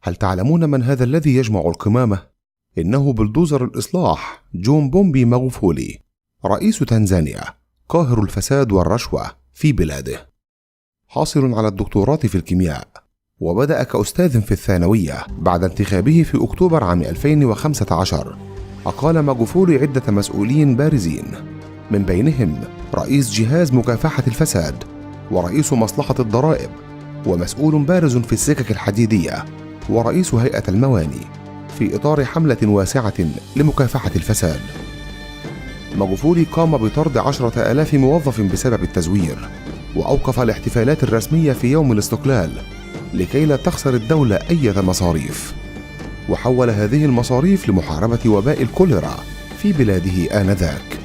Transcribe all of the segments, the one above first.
هل تعلمون من هذا الذي يجمع القمامة؟ إنه بلدوزر الإصلاح جون بومبي ماغوفولي، رئيس تنزانيا، قاهر الفساد والرشوة في بلاده. حاصل على الدكتوراه في الكيمياء، وبدأ كأستاذ في الثانوية بعد انتخابه في أكتوبر عام 2015. أقال ماغوفولي عدة مسؤولين بارزين، من بينهم رئيس جهاز مكافحة الفساد، ورئيس مصلحة الضرائب، ومسؤول بارز في السكك الحديدية، ورئيس هيئة المواني، في إطار حملة واسعة لمكافحة الفساد. ماغوفولي قام بطرد 10,000 موظف بسبب التزوير، وأوقف الاحتفالات الرسمية في يوم الاستقلال لكي لا تخسر الدولة أي مصاريف، وحول هذه المصاريف لمحاربة وباء الكوليرا في بلاده آنذاك.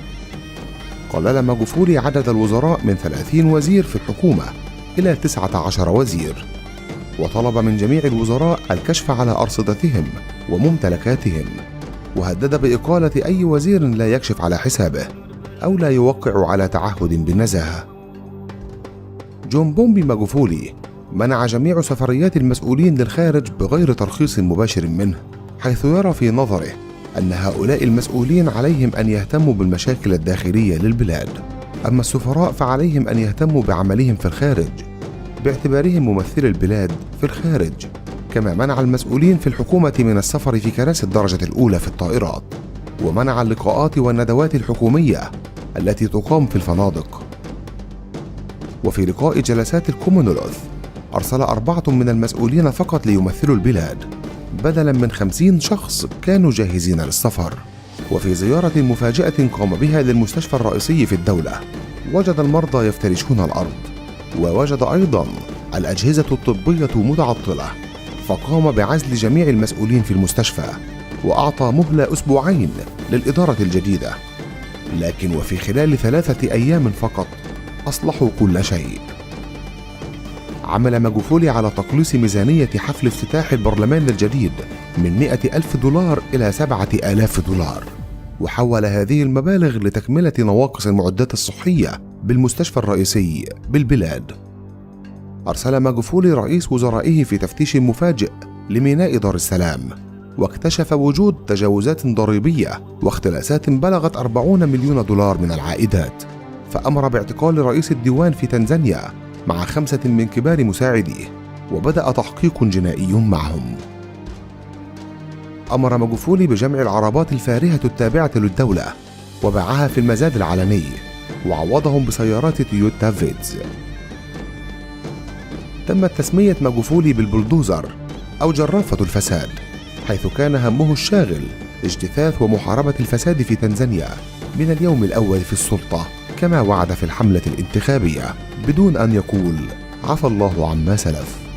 قلل ماغوفولي عدد الوزراء من 30 وزير في الحكومة إلى 19 وزير، وطلب من جميع الوزراء الكشف على أرصدتهم وممتلكاتهم، وهدد بإقالة أي وزير لا يكشف على حسابه أو لا يوقع على تعهد بالنزاهة. جون بومبي ماغوفولي منع جميع سفريات المسؤولين للخارج بغير ترخيص مباشر منه، حيث يرى في نظره أن هؤلاء المسؤولين عليهم أن يهتموا بالمشاكل الداخلية للبلاد، أما السفراء فعليهم أن يهتموا بعملهم في الخارج باعتبارهم ممثل البلاد في الخارج. كما منع المسؤولين في الحكومة من السفر في كراسي الدرجة الأولى في الطائرات، ومنع اللقاءات والندوات الحكومية التي تقام في الفنادق. وفي لقاء جلسات الكومونولوث أرسل 4 من المسؤولين فقط ليمثلوا البلاد بدلا من 50 شخص كانوا جاهزين للسفر. وفي زيارة مفاجئة قام بها للمستشفى الرئيسي في الدولة، وجد المرضى يفترشون الأرض، ووجد أيضا الأجهزة الطبية متعطلة، فقام بعزل جميع المسؤولين في المستشفى، وأعطى مهلة 2 أسبوع للإدارة الجديدة. لكن وفي خلال 3 أيام فقط أصلحوا كل شيء. عمل ماغوفولي على تقليص ميزانية حفل افتتاح البرلمان الجديد من 100,000 دولار إلى 7,000 دولار، وحول هذه المبالغ لتكملة نواقص المعدات الصحية بالمستشفى الرئيسي بالبلاد. أرسل ماغوفولي رئيس وزرائه في تفتيش مفاجئ لميناء دار السلام، واكتشف وجود تجاوزات ضريبية واختلاسات بلغت 40 مليون دولار من العائدات، فأمر باعتقال رئيس الديوان في تنزانيا مع 5 من كبار مساعديه، وبدأ تحقيق جنائي معهم. أمر ماغوفولي بجمع العربات الفارهة التابعة للدولة وباعها في المزاد العلني، وعوضهم بسيارات تويوتا فيتز. تمت تسمية ماغوفولي بالبلدوزر أو جرافة الفساد، حيث كان همه الشاغل اجتثاث ومحاربة الفساد في تنزانيا من اليوم الأول في السلطة، كما وعد في الحملة الانتخابية بدون أن يقول عفى الله عما سلف.